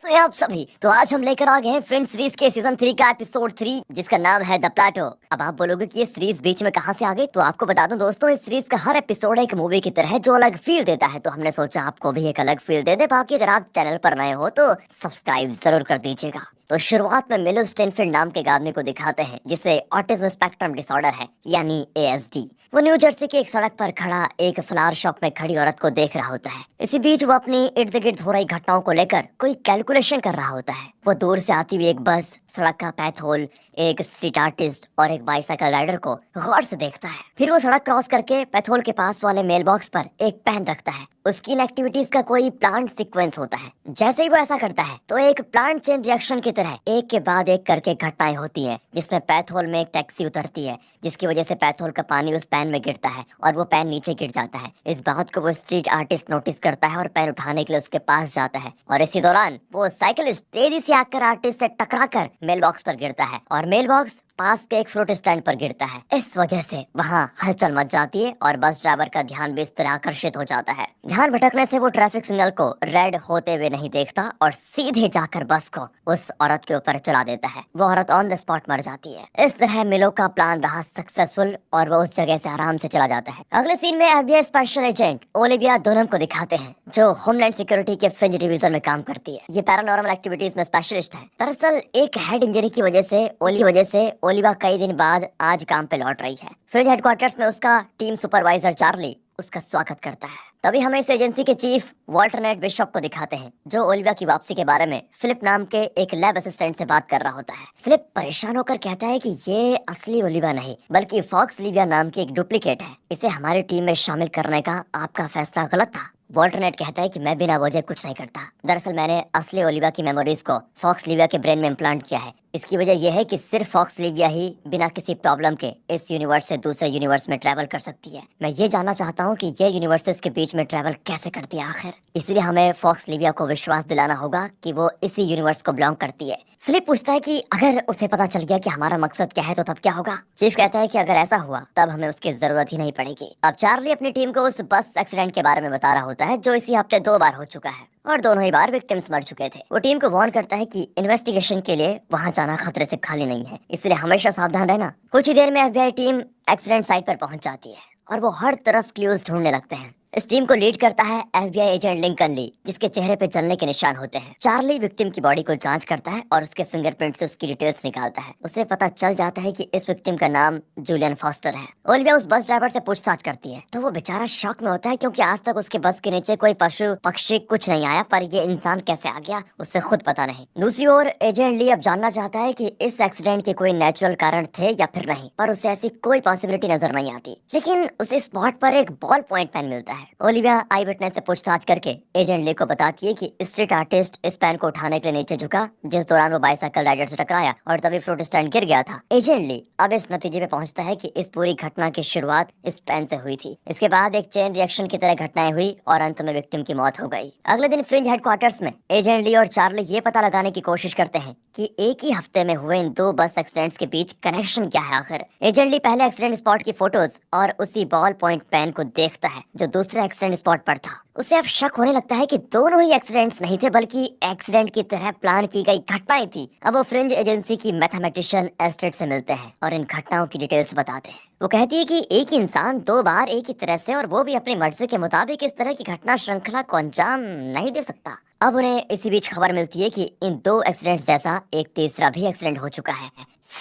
कैसे हैं आप सभी। तो आज हम लेकर आ गए हैं फ्रेंड्स सीरीज के सीजन 3 का एपिसोड 3, जिसका नाम है द प्लेटो। अब आप बोलोगे कि ये सीरीज बीच में कहां से आ गई, तो आपको बता दूं दोस्तों, इस सीरीज का हर एपिसोड एक मूवी की तरह है जो अलग फील देता है। तो हमने सोचा आपको भी एक अलग फील दे दे। बाकी अगर आप चैनल पर नए हो तो सब्सक्राइब जरूर कर दीजिएगा। तो शुरुआत में मिलो स्टेनफील्ड नाम के एक आदमी को दिखाते हैं जिसे ऑटिज्म स्पेक्ट्रम डिसऑर्डर है, यानी ASD। वो न्यू जर्सी की एक सड़क पर खड़ा एक फ्लावर शॉप में खड़ी औरत को देख रहा होता है। इसी बीच वो अपनी इर्द गिर्द हो रही घटनाओं को लेकर कोई कैलकुलेशन कर रहा होता है। वो दूर से आती हुई एक बस, सड़क का पैथोल, एक स्ट्रीट आर्टिस्ट और एक बाइसाइकिल राइडर को गौर से देखता है। फिर वो सड़क क्रॉस करके पैथोल के पास वाले मेल बॉक्स पर एक पेन रखता है। उसकी इन एक्टिविटीज का कोई प्लांट सीक्वेंस होता है। जैसे ही वो ऐसा करता है तो एक प्लांट चेन रिएक्शन की तरह एक के बाद एक करके घटनाएं होती हैं, जिसमें पैथोल में एक टैक्सी उतरती है, जिसकी वजह से पैथोल का पानी उस पेन में गिरता है और वो पेन नीचे गिर जाता है। इस बात को वो स्ट्रीट आर्टिस्ट नोटिस करता है और पेन उठाने के लिए उसके पास जाता है, और इसी दौरान वो साइकिलिस्ट तेजी से आकर आर्टिस्ट से टकराकर मेल बॉक्स पर गिरता है और मेल बॉक्स पास के एक फ्रूट स्टैंड पर गिरता है। इस वजह से वहाँ हलचल मच जाती है और बस ड्राइवर का ध्यान भी इस तरह आकर्षित हो जाता है। ध्यान भटकने से वो ट्रैफिक सिग्नल को रेड होते हुए नहीं देखता और सीधे जाकर बस को उस औरत के ऊपर चला देता है। वो औरत ऑन द स्पॉट मर जाती है। इस तरह मिलो का प्लान रहा सक्सेसफुल और वो उस जगह से आराम से चला जाता है। अगले सीन में FBI स्पेशल एजेंट ओलिविया डोनम को दिखाते हैं, जो होमलैंड सिक्योरिटी के फ्रिंज डिवीजन में काम करती है। ये पैरानॉर्मल एक्टिविटीज में स्पेशलिस्ट है। दरअसल एक हेड इंजरी की वजह से ओलिवा कई दिन बाद आज काम पे लौट रही है। फ्रिंज हेडक्वार्टर्स में उसका टीम सुपरवाइजर चार्ली उसका स्वागत करता है। तभी हमें इस एजेंसी के चीफ वॉल्टरनेट बिशप को दिखाते हैं, जो ओलिवा की वापसी के बारे में फिलिप नाम के एक लैब असिस्टेंट से बात कर रहा होता है। फिलिप परेशान होकर कहता है कि ये असली ओलिवा नहीं बल्कि फॉक्स लिविया नाम की एक डुप्लीकेट है। इसे हमारी टीम में शामिल करने का आपका फैसला गलत था। वॉल्टरनेट कहता है कि मैं बिना वजह कुछ नहीं करता। दरअसल मैंने असली ओलिवा की मेमोरीज को फॉक्स लिविया के ब्रेन में इम्प्लांट किया है। इसकी वजह यह है कि सिर्फ फॉक्स लिविया ही बिना किसी प्रॉब्लम के इस यूनिवर्स से दूसरे यूनिवर्स में ट्रैवल कर सकती है। मैं ये जानना चाहता हूँ कि ये यूनिवर्सेस के बीच में ट्रैवल कैसे करती है आखिर। इसलिए हमें फॉक्स लिविया को विश्वास दिलाना होगा कि वो इसी यूनिवर्स को बिलोंग करती है। फिलिप पूछता है कि अगर उसे पता चल गया कि हमारा मकसद क्या है तो तब क्या होगा। चीफ कहता है कि अगर ऐसा हुआ तब हमें उसकी जरूरत ही नहीं पड़ेगी। अब चार्ली अपनी टीम को उस बस एक्सीडेंट के बारे में बता रहा होता है, जो इसी हफ्ते 2 बार हो चुका है और दोनों ही बार विक्टिम्स मर चुके थे। वो टीम को वार्न करता है कि इन्वेस्टिगेशन के लिए वहां जाना खतरे से खाली नहीं है, इसलिए हमेशा सावधान रहना। कुछ ही देर में FBI टीम एक्सीडेंट साइट पर पहुंच जाती है और वो हर तरफ क्लूज ढूंढने लगते हैं। इस टीम को लीड करता है FBI एजेंट लिंकन ली, जिसके चेहरे पे जलने के निशान होते हैं। चार्ली विक्टिम की बॉडी को जांच करता है और उसके फिंगरप्रिंट से उसकी डिटेल्स निकालता है। उसे पता चल जाता है कि इस विक्टिम का नाम जूलियन फॉस्टर है। ओलिविया उस बस ड्राइवर से पूछताछ करती है तो वो बेचारा शॉक में होता है, क्योंकि आज तक उसके बस के नीचे कोई पशु पक्षी कुछ नहीं आया, पर ये इंसान कैसे आ गया उसे खुद पता नहीं। दूसरी ओर एजेंट ली अब जानना चाहता है कि इस एक्सीडेंट के कोई नेचुरल कारण थे या फिर नहीं, पर उसे ऐसी कोई पॉसिबिलिटी नजर नहीं आती। लेकिन उसे स्पॉट पर एक बॉल पॉइंट पेन मिलता है। ओलिविया आई विटनेस से पूछताछ करके एजेंट ली को बताती है कि स्ट्रीट आर्टिस्ट इस पेन को उठाने के लिए नीचे झुका, जिस दौरान वो बाइसाइकिल राइडर से टकराया और तभी फ्रूट स्टैंड गिर गया था। एजेंट ली अब इस नतीजे पे पहुंचता है कि इस पूरी घटना की शुरुआत इस पेन से हुई थी। इसके बाद एक चेन रिएक्शन की तरह घटनाएं हुई और अंत में विक्टिम की मौत हो गई। अगले दिन फ्रिंज हेडक्वार्टर्स में एजेंट ली और चार्ली ये पता लगाने की कोशिश करते हैं कि एक ही हफ्ते में हुए इन 2 बस एक्सीडेंट्स के बीच कनेक्शन क्या है आखिर। एजेंट ली पहले एक्सीडेंट स्पॉट की फोटोज और उसी बॉल पॉइंट पेन को देखता है जो दूसरे एक्सीडेंट स्पॉट पर था। उसे अब शक होने लगता है कि दोनों ही एक्सीडेंट्स नहीं थे, बल्कि एक्सीडेंट की तरह प्लान की गई घटनाएं थी। अब वो फ्रिंज एजेंसी की मैथमेटिशियन एस्टेट से मिलते हैं और इन घटनाओं की डिटेल्स बताते हैं। वो कहती है कि एक ही इंसान 2 बार एक ही तरह से, और वो भी अपनी मर्जी के मुताबिक, इस तरह की घटना श्रृंखला को अंजाम नहीं दे सकता। अब उन्हें इसी बीच खबर मिलती है कि इन 2 एक्सीडेंट्स जैसा एक तीसरा भी एक्सीडेंट हो चुका है।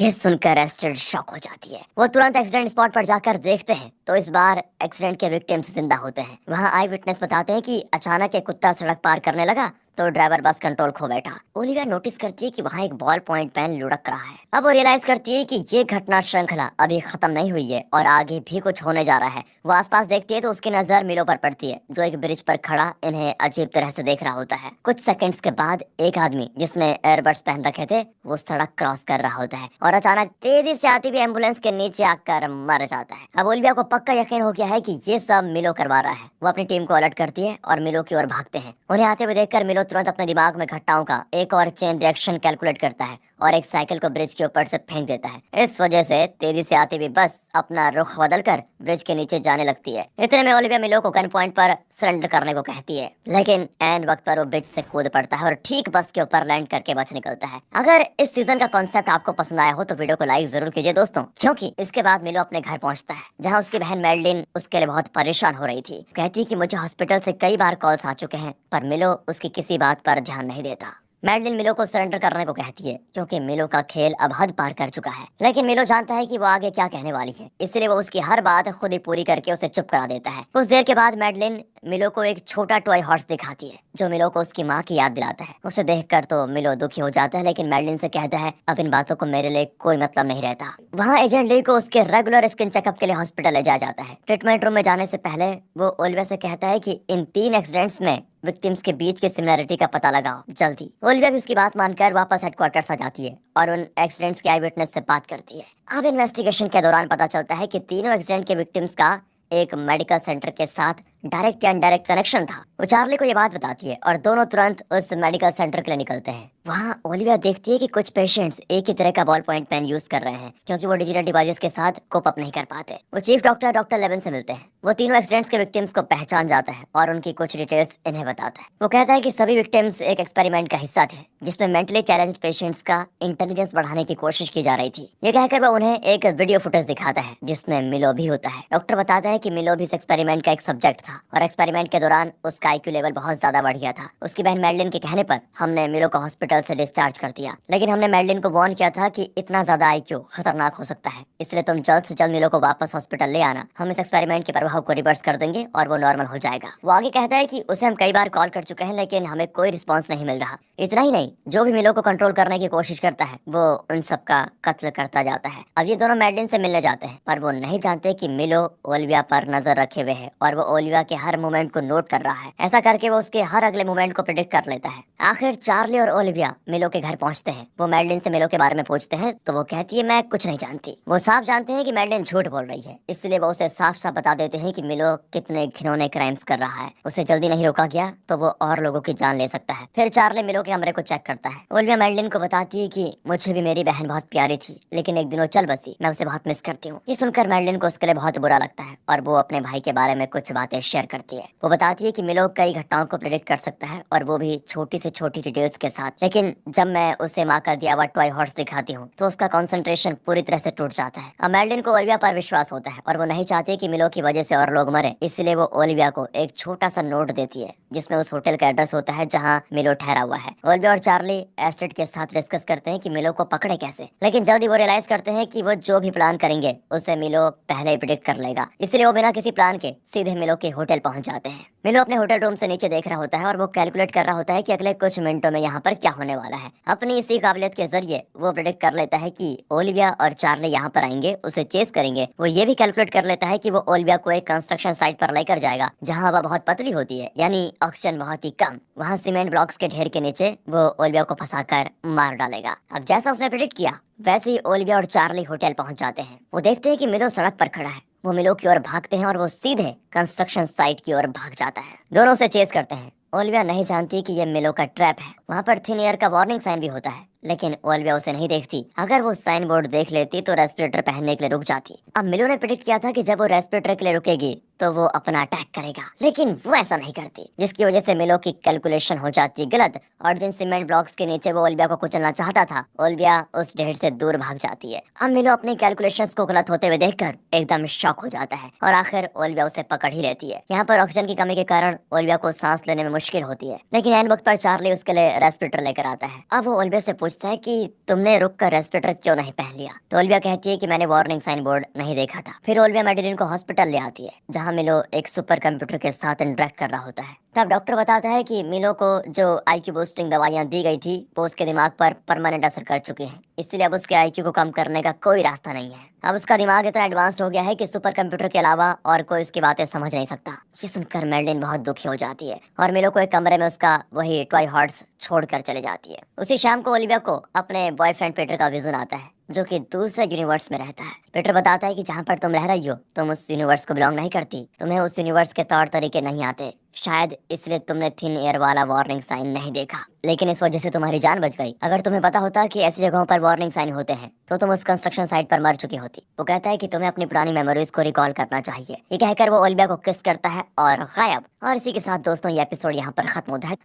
ये सुनकर एस्टेड शॉक हो जाती है। वो तुरंत एक्सीडेंट स्पॉट पर जाकर देखते हैं तो इस बार एक्सीडेंट के विक्टिम्स जिंदा होते हैं। वहाँ आई विटनेस बताते हैं कि अचानक एक कुत्ता सड़क पार करने लगा तो ड्राइवर बस कंट्रोल खो बैठा। ओलिविया नोटिस करती है कि वहाँ एक बॉल पॉइंट पेन लुढ़क रहा है। अब वो रियलाइज करती है कि ये घटना श्रृंखला अभी खत्म नहीं हुई है और आगे भी कुछ होने जा रहा है। वो आसपास देखती है तो उसकी नजर मिलो पर पड़ती है, जो एक ब्रिज पर खड़ा इन्हें अजीब तरह से देख रहा होता है। कुछ सेकंड्स के बाद एक आदमी जिसने एयरबड्स पहन रखे थे वो सड़क क्रॉस कर रहा होता है और अचानक तेजी से आती हुई एम्बुलेंस के नीचे आकर मर जाता है। अब ओलिविया को पक्का यकीन हो गया है कि ये सब मिलो करवा रहा है। वो अपनी टीम को अलर्ट करती है और मिलो की ओर भागते हैं। उन्हें आते हुए देखकर मिलो तुरंत अपने दिमाग में घटनाओं का एक और चेन रिएक्शन कैलकुलेट करता है और एक साइकिल को ब्रिज के ऊपर से फेंक देता है। इस वजह से तेजी से आती हुई बस अपना रुख बदलकर ब्रिज के नीचे जाने लगती है। इतने में ओलिविया मिलो को गन पॉइंट पर सरेंडर करने को कहती है, लेकिन एन वक्त पर वो ब्रिज से कूद पड़ता है और ठीक बस के ऊपर लैंड करके बच निकलता है। अगर इस सीजन का कॉन्सेप्ट आपको पसंद आया हो तो वीडियो को लाइक जरूर कीजिए दोस्तों, क्योंकि इसके बाद मिलो अपने घर पहुंचता है, जहां उसकी बहन मैडलिन उसके लिए बहुत परेशान हो रही थी। कहती है कि मुझे हॉस्पिटल से कई बार कॉल्स आ चुके हैं, पर मिलो उसकी किसी बात पर ध्यान नहीं देता। मैडलिन मिलो को सरेंडर करने को कहती है, क्योंकि मिलो का खेल अब हद पार कर चुका है। लेकिन मिलो जानता है कि वो आगे क्या कहने वाली है, इसलिए वो उसकी हर बात खुद ही पूरी करके उसे चुप करा देता है। कुछ देर के बाद मैडलिन मिलो को एक छोटा टॉय हॉर्स दिखाती है, जो मिलो को उसकी माँ की याद दिलाता है। उसे देखकर तो मिलो दुखी हो जाता है, लेकिन मैडलिन से कहता है अब इन बातों को मेरे लिए कोई मतलब नहीं रहता। वहाँ एजेंट ली को उसके रेगुलर स्किन चेकअप के लिए हॉस्पिटल ले जाया जाता है। ट्रीटमेंट रूम में जाने से पहले वो ओलिविया से कहता है कि इन 3 एक्सीडेंट्स में विक्टिम्स के बीच की सिमिलरिटी का पता लगाओ जल्दी। ओलिविया भी उसकी बात मानकर वापस हेडक्वार्टर्स आ जाती है और उन एक्सीडेंट्स के आई विटनेस से बात करती है। अब इन्वेस्टिगेशन के दौरान पता चलता है कि तीनों एक्सीडेंट के विक्टिम्स का एक मेडिकल सेंटर के साथ डायरेक्ट या इनडायरेक्ट कनेक्शन था। वो चार्ली को ये बात बताती है और दोनों तुरंत उस मेडिकल सेंटर के लिए निकलते हैं। वहाँ ओलिविया देखती है कि कुछ पेशेंट्स एक ही तरह का बॉल पॉइंट पेन यूज कर रहे हैं, क्योंकि वो डिजिटल डिवाइसेस के साथ कोप अप नहीं कर पाते। वो चीफ डॉक्टर लेवन से मिलते हैं। वो तीनों एक्सीडेंट्स के विक्टिम्स को पहचान जाता है और उनकी कुछ डिटेल्स इन्हें बताता है। वो कहता है कि सभी विक्टिम्स एक एक्सपेरिमेंट का हिस्सा थे, जिसमें मेंटली चैलेंज्ड पेशेंट्स का इंटेलिजेंस बढ़ाने की कोशिश की जा रही थी। ये कहकर वो उन्हें एक वीडियो फुटेज दिखाता है, जिसमें मिलो भी होता है। डॉक्टर बताता है कि मिलो भी इस एक्सपेरिमेंट का एक सब्जेक्ट था और एक्सपेरिमेंट के दौरान उसका आईक्यू लेवल बहुत ज्यादा बढ़ गया था। उसकी बहन मैडलिन के कहने पर हमने मिलो को हॉस्पिटल से डिस्चार्ज कर दिया, लेकिन हमने मैडलिन को वार्न किया था कि इतना ज्यादा आईक्यू खतरनाक हो सकता है, इसलिए तुम जल्द से जल्द मिलो को वापस हॉस्पिटल ले आना। हम इस एक्सपेरिमेंट के प्रभाव को रिवर्स कर देंगे और वो नॉर्मल हो जाएगा। वो आगे कहता है कि उसे हम कई बार कॉल कर चुके हैं, लेकिन हमें कोई रिस्पॉन्स नहीं मिल रहा। इतना ही नहीं, जो भी मिलो को कंट्रोल करने की कोशिश करता है वो उन सबका कत्ल करता जाता है। अब ये दोनों मैडलिन से मिलने जाते हैं, पर वो नहीं जानते कि मिलो ओलिविया पर नजर रखे हुए है और वो ओलिविया के हर मूवमेंट को नोट कर रहा है। ऐसा करके वो उसके हर अगले मूवमेंट को प्रेडिक्ट कर लेता है। आखिर चार्ली और ओलिविया मिलो के घर पहुंचते हैं। वो मैडलिन से मिलो के बारे में पूछते हैं तो वो कहती है मैं कुछ नहीं जानती। वो साफ जानते हैं कि मैडलिन झूठ बोल रही है, इसलिए वो उसे साफ साफ बता देते हैं कि मिलो कितने घिनौने क्राइम्स कर रहा है। उसे जल्दी नहीं रोका गया तो वो और लोगों की जान ले सकता है। फिर चार्ली मिलो के कमरे को चेक करता है। ओलिविया मैडलिन को बताती है कि मुझे भी मेरी बहन बहुत प्यारी थी, लेकिन एक दिन वो चल बसी। मैं उसे बहुत मिस करती हूँ। ये सुनकर मैडलिन को उसके लिए बहुत बुरा लगता है और वो अपने भाई के बारे में कुछ बातें शेयर करती है। वो बताती है कि मिलो कई घटनाओं को प्रेडिक्ट कर सकता है और वो भी छोटी से छोटी डिटेल्स के साथ, लेकिन जब मैं उसे माँ का दिया हुआ टॉय हॉर्स दिखाती हूँ तो उसका कंसंट्रेशन पूरी तरह से टूट जाता है। अब मैडलिन को ओलिविया पर विश्वास होता है और वो नहीं चाहती कि मिलो की वजह से और लोग मरे, इसलिए वो ओलिविया को एक छोटा सा नोट देती है, जिसमें उस होटल का एड्रेस होता है जहाँ मिलो ठहरा हुआ है। ओलिविया और चार्ली एस्टेट के साथ डिस्कस करते हैं कि मिलो को पकड़े कैसे, लेकिन जल्दी वो रियलाइज करते हैं कि वो जो भी प्लान करेंगे उसे मिलो पहले ही प्रेडिक्ट कर लेगा, इसलिए वो बिना किसी प्लान के सीधे मिलो के होटल पहुंच जाते हैं। मिलो अपने होटल रूम से नीचे देख रहा होता है और वो कैलकुलेट कर रहा होता है कि अगले कुछ मिनटों में यहाँ पर क्या होने वाला है। अपनी इसी काबिलियत के जरिए वो प्रेडिक्ट कर लेता है कि ओलिविया और चार्ली यहाँ पर आएंगे, उसे चेस करेंगे। वो ये भी कैलकुलेट कर लेता है कि वो ओलिविया को एक कंस्ट्रक्शन साइट पर लेकर जाएगा जहाँ हवा बहुत पतली होती है, यानी ऑक्सीजन बहुत ही कम। वहाँ सीमेंट ब्लॉक्स के ढेर के नीचे वो ओलिविया को फंसाकर मार डालेगा। अब जैसा उसने प्रेडिक्ट किया वैसे ही ओलिविया और चार्ली होटल पहुंच जाते हैं। वो देखते हैं कि मिलो सड़क पर खड़ा है। वो मिलो की ओर भागते हैं और वो सीधे कंस्ट्रक्शन साइट की ओर भाग जाता है। दोनों से चेस करते हैं। ओलिविया नहीं जानती कि ये मिलो का ट्रैप है। वहाँ पर थिन एयर का वार्निंग साइन भी होता है, लेकिन ओलिविया उसे नहीं देखती। अगर वो साइन बोर्ड देख लेती तो रेस्पिरेटर पहनने के लिए रुक जाती। अब मिलो ने प्रेडिक्ट किया था कि जब वो रेस्पिरेटर के लिए रुकेगी तो वो अपना अटैक करेगा, लेकिन वो ऐसा नहीं करती, जिसकी वजह से मिलो की कैलकुलेशन हो जाती है गलत और जिन सीमेंट ब्लॉक्स के नीचे वो ओलिविया को कुचलना चाहता था, ओलिविया उस ढेर से दूर भाग जाती है। अब मिलो अपनी कैलकुलेशंस को गलत होते हुए देखकर एकदम शॉक हो जाता है और आखिर ओलिविया उसे पकड़ ही लेती है। यहाँ पर ऑक्सीजन की कमी के कारण ओलिविया को सांस लेने में मुश्किल होती है, लेकिन ऐन वक्त पर चार्ली उसके लिए रेस्पिरेटर लेकर आता है। अब वो ओलिविया से पूछता है कि तुमने रुक कर रेस्पिरेटर क्यों नहीं पहन लिया? तो ओलिविया कहती है कि मैंने वार्निंग साइन बोर्ड नहीं देखा था। फिर ओलिविया मैडलिन को हॉस्पिटल ले आती है, जहाँ मिलो एक सुपर कंप्यूटर के साथ इंटरेक्ट कर रहा होता है। तब डॉक्टर बताता है कि मिलो को जो आईक्यू बूस्टिंग दवाइयां दी गई थी वो उसके दिमाग पर परमानेंट असर कर चुकी हैं, इसलिए अब उसके आईक्यू को कम करने का कोई रास्ता नहीं है। अब उसका दिमाग इतना एडवांस्ड हो गया है कि सुपर कंप्यूटर के अलावा और कोई उसकी बातें समझ नहीं सकता। ये सुनकर मैडलिन बहुत दुखी हो जाती है और मिलो को एक कमरे में उसका वही टॉय हॉर्स छोड़कर चले जाती है। उसी शाम को ओलिविया को अपने बॉयफ्रेंड पीटर का विजन आता है। जो कि दूसरे यूनिवर्स में रहता है। पीटर बताता है कि जहाँ पर तुम रह रही हो तुम उस यूनिवर्स को बिलोंग नहीं करती, तुम्हें उस यूनिवर्स के तौर तरीके नहीं आते, शायद इसलिए तुमने थिन एयर वाला वार्निंग साइन नहीं देखा, लेकिन इस वजह से तुम्हारी जान बच गई। अगर तुम्हें पता होता कि ऐसी जगहों पर वार्निंग साइन होते हैं तो तुम उस कंस्ट्रक्शन साइट पर मर चुकी होती। वो कहता है कि तुम्हें अपनी पुरानी मेमोरीज को रिकॉल करना चाहिए। ये कहकर वो ओलिविया को किस करता है और गायब। और इसी के साथ दोस्तों ये एपिसोड यहाँ पर खत्म होता है।